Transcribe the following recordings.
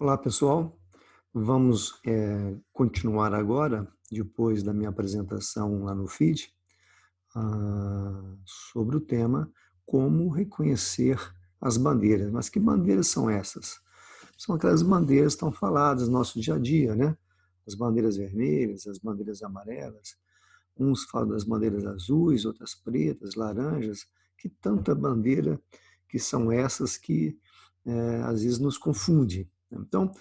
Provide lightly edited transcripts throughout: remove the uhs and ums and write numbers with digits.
Olá, pessoal. Vamos continuar agora, depois da minha apresentação lá no feed, sobre o tema como reconhecer as bandeiras. Mas que bandeiras são essas? São aquelas bandeiras que estão faladas no nosso dia a dia, né? As bandeiras vermelhas, as bandeiras amarelas. Uns falam das bandeiras azuis, outras pretas, laranjas. Que tanta bandeira que são essas que às vezes nos confunde. Então,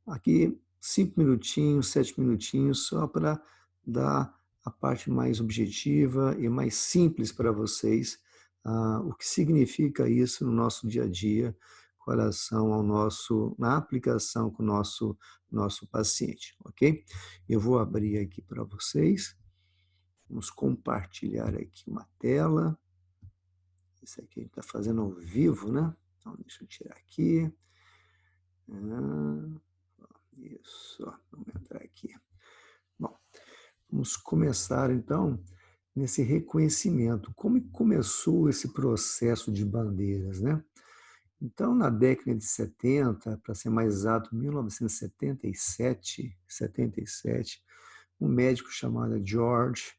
aqui 5 minutinhos, 7 minutinhos, só para dar a parte mais objetiva e mais simples para vocês, o que significa isso no nosso dia a dia, com relação ao na aplicação com o nosso paciente, ok? Eu vou abrir aqui para vocês, vamos compartilhar aqui uma tela, isso aqui a gente está fazendo ao vivo, né? Então, deixa eu tirar aqui. Isso, vamos entrar aqui. Bom, vamos começar então nesse reconhecimento. Como começou esse processo de bandeiras, né? Então, na década de 70, para ser mais exato, 1977, um médico chamado George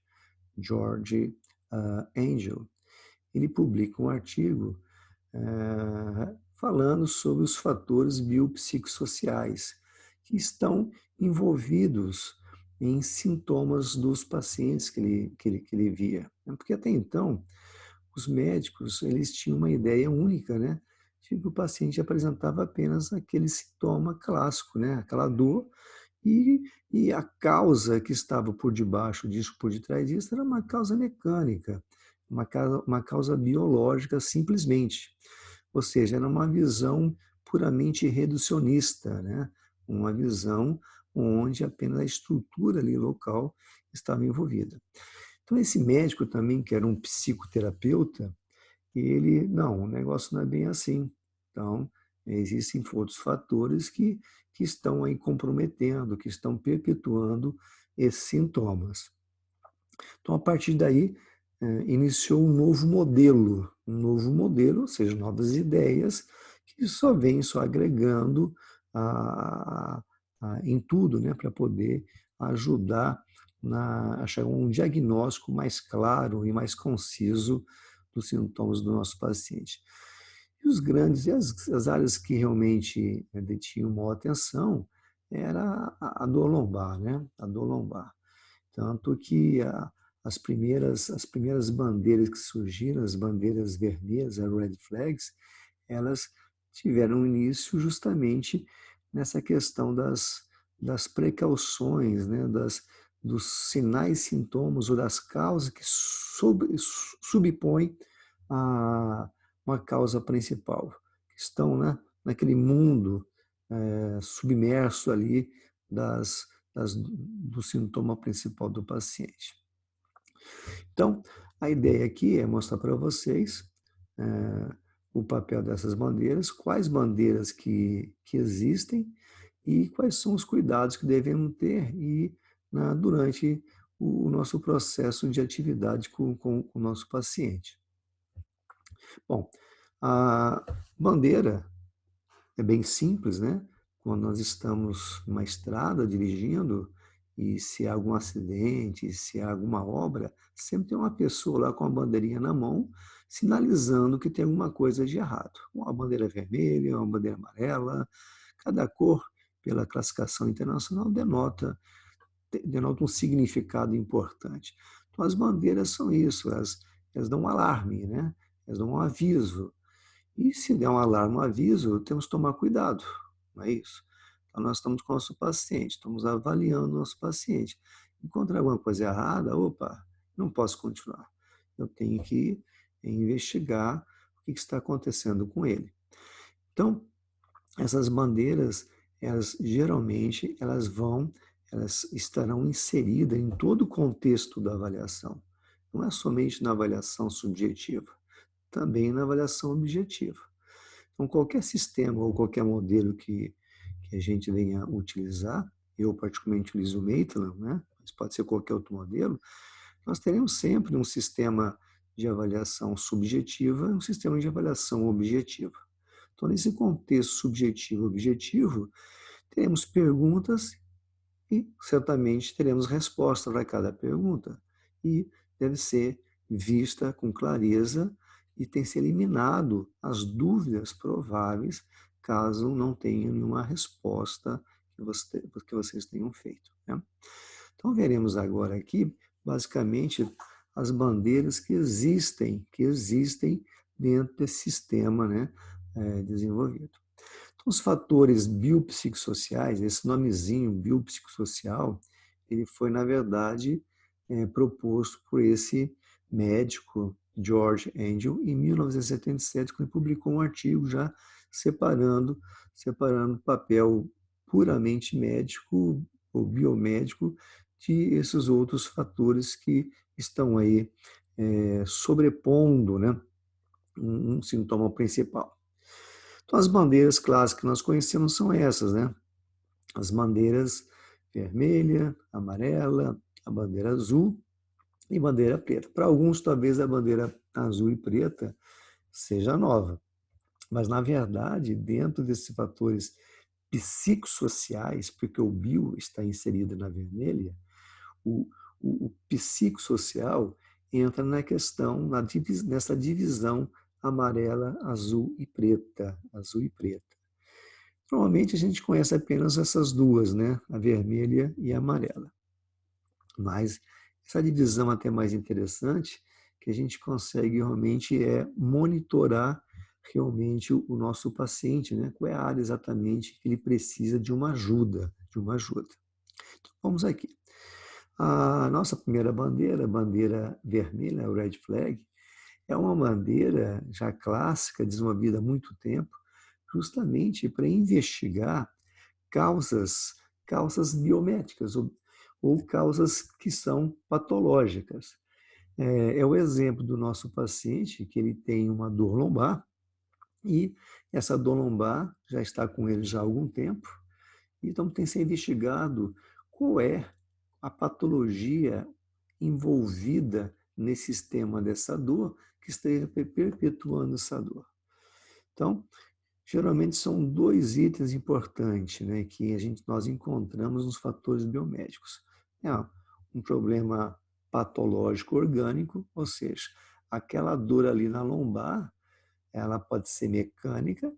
Angel, ele publica um artigo falando sobre os fatores biopsicossociais que estão envolvidos em sintomas dos pacientes que ele via. Porque até então, os médicos eles tinham uma ideia única, né, de que o paciente apresentava apenas aquele sintoma clássico, né, aquela dor, e a causa que estava por debaixo disso, por detrás disso, era uma causa mecânica, uma causa biológica simplesmente. Ou seja, era uma visão puramente reducionista, né? Uma visão onde apenas a estrutura ali local estava envolvida. Então, esse médico também, que era um psicoterapeuta, não, o negócio não é bem assim. Então, existem outros fatores que estão aí comprometendo, que estão perpetuando esses sintomas. Então, a partir daí, iniciou um novo modelo, ou seja, novas ideias, que só vêm só agregando em tudo, né, para poder ajudar a chegar a um diagnóstico mais claro e mais conciso dos sintomas do nosso paciente. E as áreas que realmente detinham maior atenção era a dor lombar, né? A dor lombar. Tanto que as primeiras bandeiras que surgiram, as bandeiras vermelhas, as red flags, elas tiveram início justamente nessa questão das precauções, né, dos sinais, sintomas ou das causas que subpõem a uma causa principal, que estão, né, naquele mundo submerso ali do sintoma principal do paciente. Então, a ideia aqui é mostrar para vocês o papel dessas bandeiras, quais bandeiras que existem e quais são os cuidados que devemos ter durante o nosso processo de atividade com o nosso paciente. Bom, a bandeira é bem simples, né? Quando nós estamos numa estrada dirigindo e se há algum acidente, se há alguma obra, sempre tem uma pessoa lá com a bandeirinha na mão, sinalizando que tem alguma coisa de errado. Uma bandeira vermelha, uma bandeira amarela, cada cor, pela classificação internacional, denota um significado importante. Então, as bandeiras são isso, elas dão um alarme, né? Elas dão um aviso. E se der um alarme, um aviso, temos que tomar cuidado, não é isso? Então, nós estamos com o nosso paciente, estamos avaliando o nosso paciente. Encontrar alguma coisa errada, opa, não posso continuar. Eu tenho que investigar o que está acontecendo com ele. Então, essas bandeiras, geralmente, elas estarão inseridas em todo o contexto da avaliação. Não é somente na avaliação subjetiva, também na avaliação objetiva. Então, qualquer sistema ou qualquer modelo que a gente venha utilizar, eu particularmente utilizo o Maitland, né? Mas pode ser qualquer outro modelo, nós teremos sempre um sistema de avaliação subjetiva e um sistema de avaliação objetiva. Então, nesse contexto subjetivo-objetivo, teremos perguntas e certamente teremos resposta para cada pergunta. E deve ser vista com clareza e tem que ser eliminado as dúvidas prováveis caso não tenha nenhuma resposta que vocês tenham feito, né? Então, veremos agora aqui, basicamente, as bandeiras que existem dentro desse sistema, né, desenvolvido. Então, os fatores biopsicossociais, esse nomezinho biopsicossocial, ele foi, na verdade, proposto por esse médico, George Angel, em 1977, quando ele publicou um artigo já separando o papel puramente médico ou biomédico de esses outros fatores que estão aí sobrepondo, né, um sintoma principal. Então, as bandeiras clássicas que nós conhecemos são essas, né? As bandeiras vermelha, amarela, a bandeira azul e bandeira preta. Para alguns, talvez a bandeira azul e preta seja nova, mas, na verdade, dentro desses fatores psicossociais, porque o bio está inserido na vermelha, o, o psicossocial entra na questão, nessa divisão amarela, azul e preta. Azul e preta. Normalmente a gente conhece apenas essas duas, né? A vermelha e a amarela. Mas essa divisão até mais interessante, que a gente consegue realmente monitorar realmente o nosso paciente, né? Qual é a área exatamente que ele precisa de uma ajuda, Então, vamos aqui. A nossa primeira bandeira, a bandeira vermelha, o red flag, é uma bandeira já clássica, desenvolvida há muito tempo, justamente para investigar causas biométricas ou causas que são patológicas. É o exemplo do nosso paciente, que ele tem uma dor lombar, e essa dor lombar já está com ele já há algum tempo, então tem que ser investigado qual é a patologia envolvida nesse sistema dessa dor que esteja perpetuando essa dor. Então, geralmente são dois itens importantes, né, que nós encontramos nos fatores biomédicos. Um problema patológico orgânico, ou seja, aquela dor ali na lombar, ela pode ser mecânica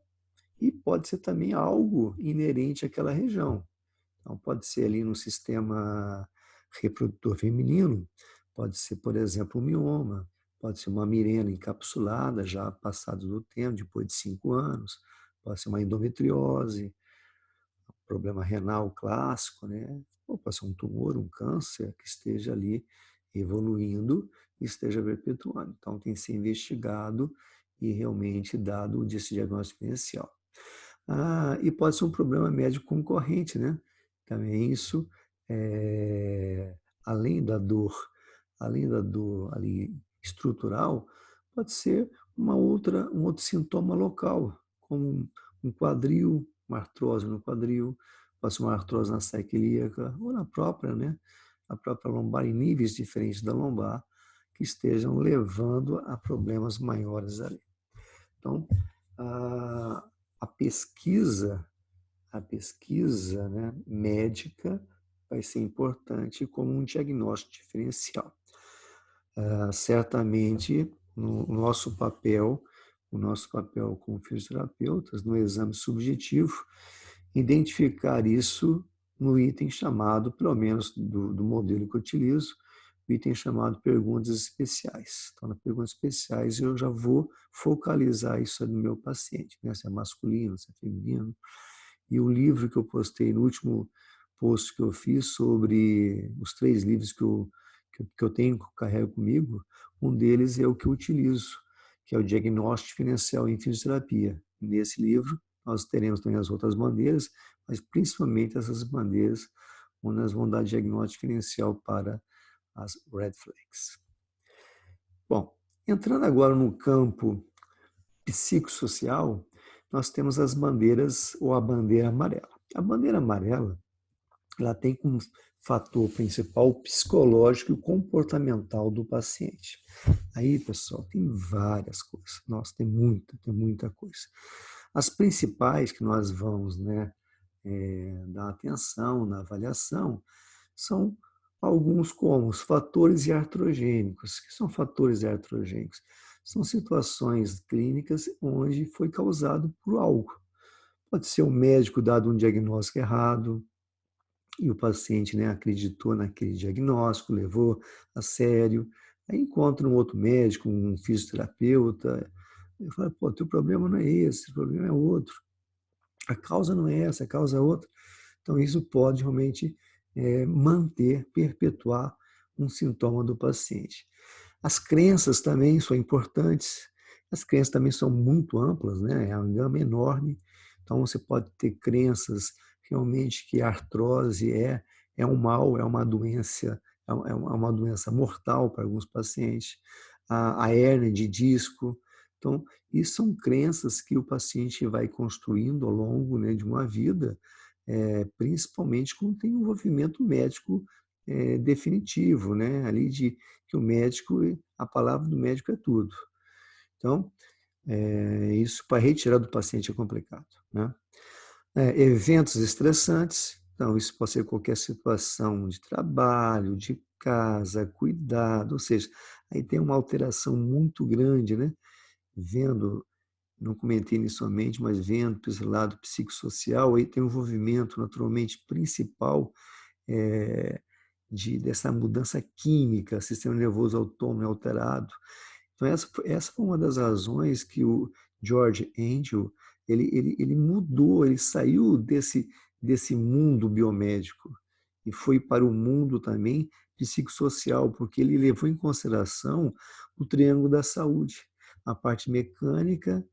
e pode ser também algo inerente àquela região. Então, pode ser ali no sistema reprodutor feminino, pode ser, por exemplo, um mioma, pode ser uma mirena encapsulada, já passado do tempo, depois de 5 anos, pode ser uma endometriose, problema renal clássico, né? Ou pode ser um tumor, um câncer que esteja ali evoluindo e esteja perpetuando. Então, tem que ser investigado e realmente dado esse diagnóstico inicial. E pode ser um problema médico concorrente, né? Também isso, além da dor ali estrutural, pode ser um outro sintoma local, como um quadril, uma artrose no quadril, pode ser uma artrose na saída ilíaca, ou na própria, né? A própria lombar, em níveis diferentes da lombar, que estejam levando a problemas maiores ali. Então, a pesquisa, né, médica vai ser importante como um diagnóstico diferencial. Certamente, o nosso papel como fisioterapeutas, no exame subjetivo, identificar isso no item chamado, pelo menos do modelo que eu utilizo, o item chamado perguntas especiais. Então, nas perguntas especiais, eu já vou focalizar isso no meu paciente, né? Se é masculino, se é feminino. E o livro que eu postei no último post que eu fiz sobre os 3 livros que eu tenho, que eu carrego comigo, um deles é o que eu utilizo, que é o Diagnóstico Diferencial em Fisioterapia. Nesse livro, nós teremos também as outras bandeiras, mas principalmente essas bandeiras, onde nós vamos dar diagnóstico diferencial para as red flags. Bom, entrando agora no campo psicossocial, nós temos as bandeiras ou a bandeira amarela. A bandeira amarela, ela tem como fator principal o psicológico e o comportamental do paciente. Aí, pessoal, tem várias coisas. Nossa, tem muita coisa. As principais que nós vamos, né, da atenção, na avaliação, são alguns como os fatores iatrogênicos. O que são fatores iatrogênicos? São situações clínicas onde foi causado por algo. Pode ser o médico dado um diagnóstico errado, e o paciente, né, acreditou naquele diagnóstico, levou a sério. Aí encontra um outro médico, um fisioterapeuta, e fala, pô, teu problema não é esse, o problema é outro. A causa não é essa, a causa é outra. Então, isso pode realmente manter, perpetuar um sintoma do paciente. As crenças também são importantes. As crenças também são muito amplas, né? É uma gama enorme. Então, você pode ter crenças realmente que a artrose é um mal, é uma doença, uma doença mortal para alguns pacientes. A hérnia de disco. Então, isso são crenças que o paciente vai construindo ao longo, né, de uma vida, principalmente quando tem um envolvimento médico definitivo, né? Ali de que o médico, a palavra do médico é tudo. Então, isso para retirar do paciente é complicado, né? Eventos estressantes, então isso pode ser qualquer situação de trabalho, de casa, cuidado, ou seja, aí tem uma alteração muito grande, né? Vendo, não comentei inicialmente, mas vendo para esse lado psicossocial, aí tem um envolvimento naturalmente principal dessa mudança química, sistema nervoso autônomo é alterado. Então, essa foi uma das razões que o George Angel ele mudou, ele saiu desse mundo biomédico e foi para o mundo também psicossocial, porque ele levou em consideração o triângulo da saúde, a parte mecânica,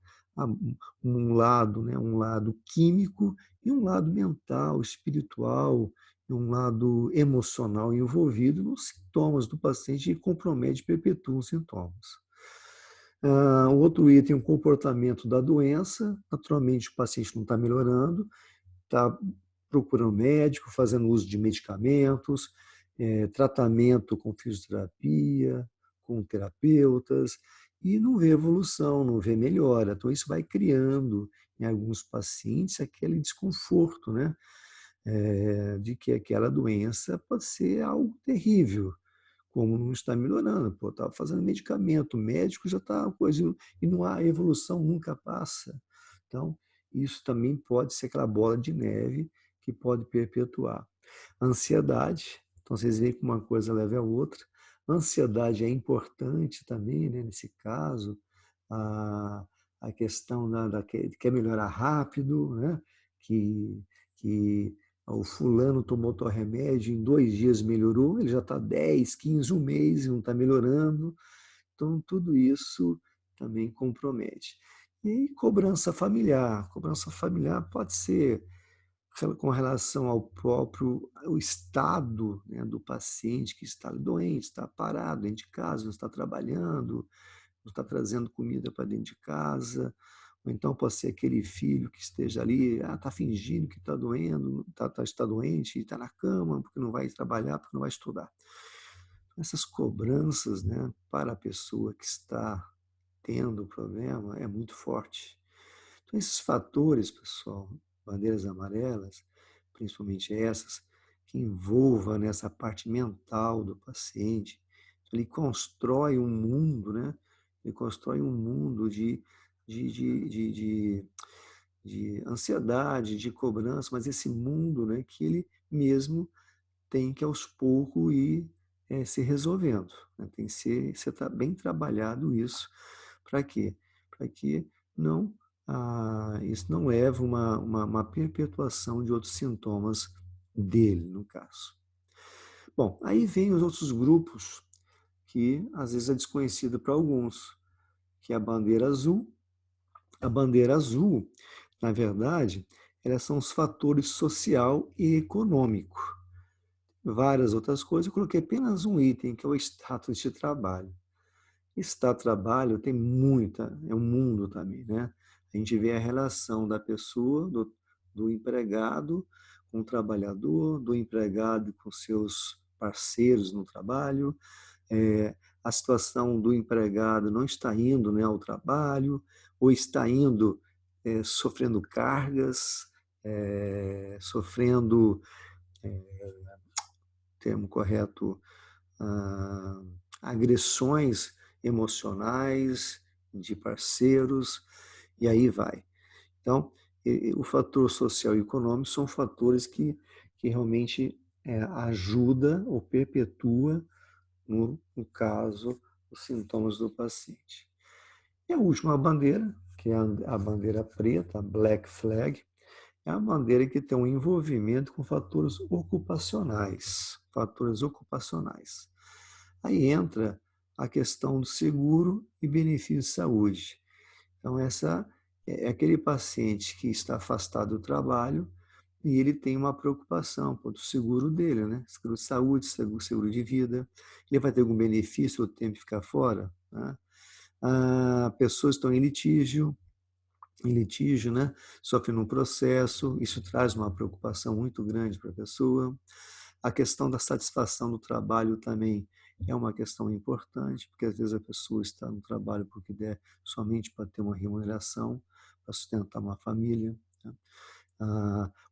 um lado, né, um lado químico e um lado mental, espiritual, e um lado emocional envolvido nos sintomas do paciente e compromete e perpetua os sintomas. O outro item, o comportamento da doença. Naturalmente, o paciente não está melhorando, está procurando médico, fazendo uso de medicamentos, tratamento com fisioterapia, com terapeutas, e não vê evolução, não vê melhora. Então, isso vai criando em alguns pacientes aquele desconforto, né? De que aquela doença pode ser algo terrível, como não está melhorando. Pô, estava fazendo medicamento, o médico já está coisa, e não há evolução, nunca passa. Então, isso também pode ser aquela bola de neve que pode perpetuar. Ansiedade, então vocês veem que uma coisa leva a outra. Ansiedade é importante também, né, nesse caso, a, a questão que quer melhorar rápido, né, que o fulano tomou tal remédio, em 2 dias melhorou, ele já está 10, 15, um mês e não está melhorando. Então, tudo isso também compromete. E aí, cobrança familiar. Cobrança familiar pode ser com relação ao próprio o estado, né, do paciente que está doente, está parado dentro de casa, não está trabalhando, não está trazendo comida para dentro de casa, ou então pode ser aquele filho que esteja ali, está fingindo que está doendo, está doente, está na cama, porque não vai trabalhar, porque não vai estudar. Essas cobranças, né, para a pessoa que está tendo o problema é muito forte. Então, esses fatores, pessoal, bandeiras amarelas, principalmente essas, que envolvam nessa parte mental do paciente, ele constrói um mundo, né? Ele constrói um mundo de, de, de, de, de ansiedade, de cobrança, mas esse mundo, né, que ele mesmo tem que aos poucos ir se resolvendo, né? Tem que ser bem trabalhado isso. Para quê? Para que não isso não leve uma perpetuação de outros sintomas dele, no caso. Bom, aí vem os outros grupos que às vezes é desconhecido para alguns, que é a bandeira azul. A bandeira azul, na verdade, elas são os fatores social e econômico. Várias outras coisas, eu coloquei apenas um item, que é o status de trabalho. Status de trabalho tem muita, é um mundo também, né? A gente vê a relação da pessoa, do empregado com o trabalhador, do empregado com seus parceiros no trabalho, a situação do empregado não está indo, né, ao trabalho, ou está indo sofrendo cargas, sofrendo, termo correto, ah, agressões emocionais de parceiros, e aí vai. Então, o fator social e econômico são fatores que realmente ajuda ou perpetua, no caso, os sintomas do paciente. E a última bandeira, que é a bandeira preta, a black flag, é a bandeira que tem um envolvimento com fatores ocupacionais. Fatores ocupacionais. Aí entra a questão do seguro e benefício de saúde. Então, essa é aquele paciente que está afastado do trabalho e ele tem uma preocupação do seguro dele, né? Seguro de saúde, seguro de vida. Ele vai ter algum benefício o tempo de ficar fora? Né? Pessoas estão em litígio, né? Sofrem um processo, isso traz uma preocupação muito grande para a pessoa. A questão da satisfação do trabalho também é uma questão importante, porque às vezes a pessoa está no trabalho porque der somente para ter uma remuneração, para sustentar uma família, né?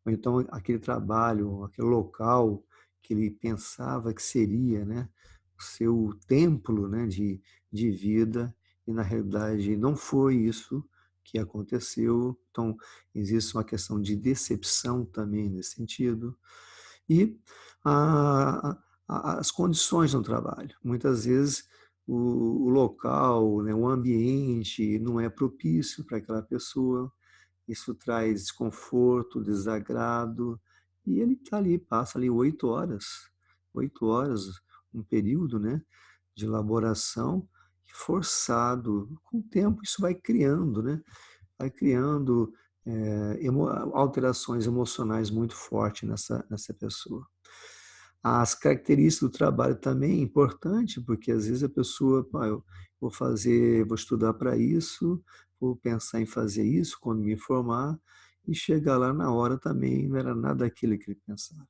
Ou então aquele trabalho, aquele local que ele pensava que seria, né, o seu templo, né, de vida, e na realidade não foi isso que aconteceu. Então, existe uma questão de decepção também nesse sentido. E a, as condições no trabalho. Muitas vezes o local, né, o ambiente não é propício para aquela pessoa, isso traz desconforto, desagrado, e ele está ali, passa ali 8 horas, um período, né, de elaboração forçado. Com o tempo isso vai criando, né, vai criando alterações emocionais muito fortes nessa pessoa. As características do trabalho também é importante, porque às vezes a pessoa, eu vou estudar para isso, vou pensar em fazer isso quando me formar, e chegar lá na hora também não era nada aquilo que ele pensava.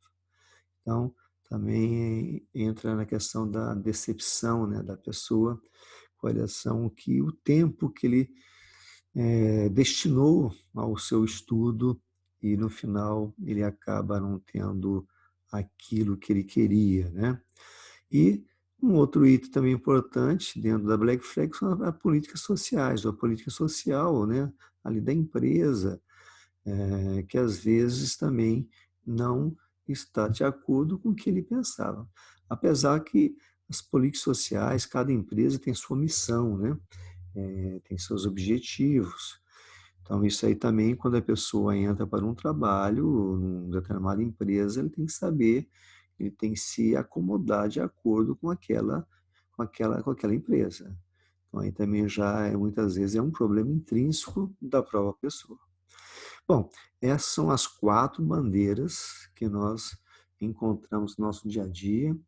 Então, também entra na questão da decepção, né, da pessoa com relação que o tempo que ele destinou ao seu estudo e no final ele acaba não tendo aquilo que ele queria, né? E um outro item também importante dentro da Black Flag são as políticas sociais, a política social, né, ali da empresa, que às vezes também não está de acordo com o que ele pensava. Apesar que as políticas sociais, cada empresa tem sua missão, né? Tem seus objetivos. Então, isso aí também, quando a pessoa entra para um trabalho, numa determinada empresa, ele tem que saber, ele tem que se acomodar de acordo com aquela empresa. Então, aí também já, muitas vezes, é um problema intrínseco da própria pessoa. Bom, essas são as 4 bandeiras que nós encontramos no nosso dia a dia.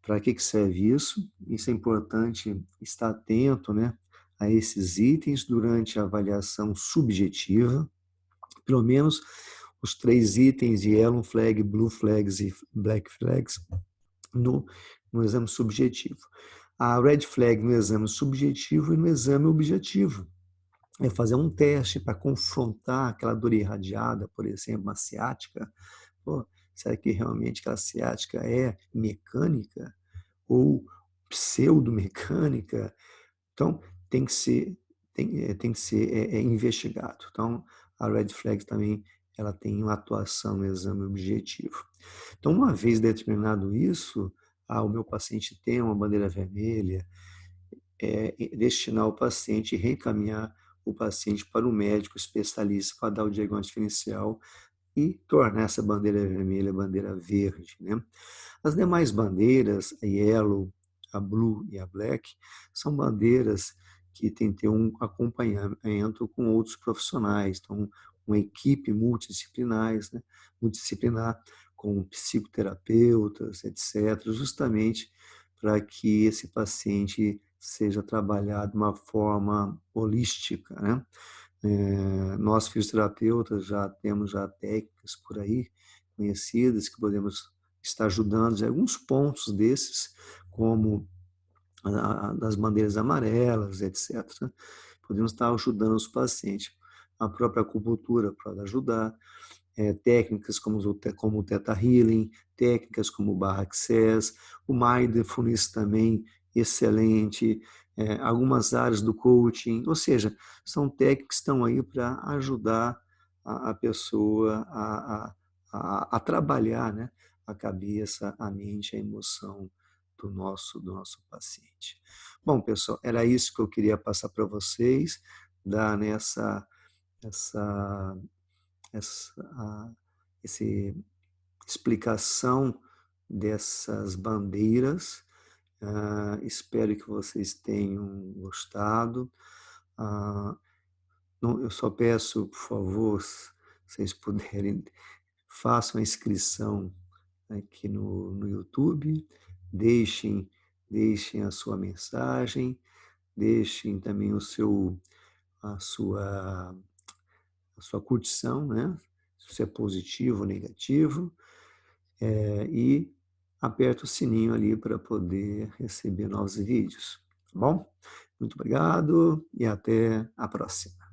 Para que serve isso? Isso é importante estar atento, né, a esses itens durante a avaliação subjetiva, pelo menos os 3 itens de Yellow Flag, Blue Flags e Black Flags no, no exame subjetivo. A Red Flag no exame subjetivo e no exame objetivo. É fazer um teste para confrontar aquela dor irradiada, por exemplo, uma ciática. Pô, será que realmente aquela ciática é mecânica ou pseudomecânica? Então, tem que ser investigado. Então, a red flag também ela tem uma atuação no exame objetivo. Então, uma vez determinado isso, o meu paciente tem uma bandeira vermelha, destinar o paciente e reencaminhar o paciente para o médico especialista para dar o diagnóstico diferencial e tornar essa bandeira vermelha a bandeira verde, né? As demais bandeiras, a yellow, a blue e a black, são bandeiras que têm que ter um acompanhamento com outros profissionais, então uma equipe né? Multidisciplinar, com psicoterapeutas, etc., justamente para que esse paciente seja trabalhado de uma forma holística, né? Nós, fisioterapeutas, já temos técnicas por aí conhecidas que podemos estar ajudando em alguns pontos desses, como das bandeiras amarelas, etc. Podemos estar ajudando os pacientes. A própria acupuntura pode ajudar. técnicas como o Theta Healing, técnicas como o Barra Access, o Mindfulness também, excelente, algumas áreas do coaching, ou seja, são técnicas que estão aí para ajudar a pessoa a trabalhar, né, a cabeça, a mente, a emoção do nosso paciente. Bom, pessoal, era isso que eu queria passar para vocês, dar nessa essa, essa esse, explicação dessas bandeiras. Espero que vocês tenham gostado. Ah, não, eu só peço, por favor, se vocês puderem, façam a inscrição aqui no YouTube, deixem a sua mensagem, deixem também a sua, a sua curtição, né? Se é positivo ou negativo, e aperta o sininho ali para poder receber novos vídeos, tá bom? Muito obrigado e até a próxima.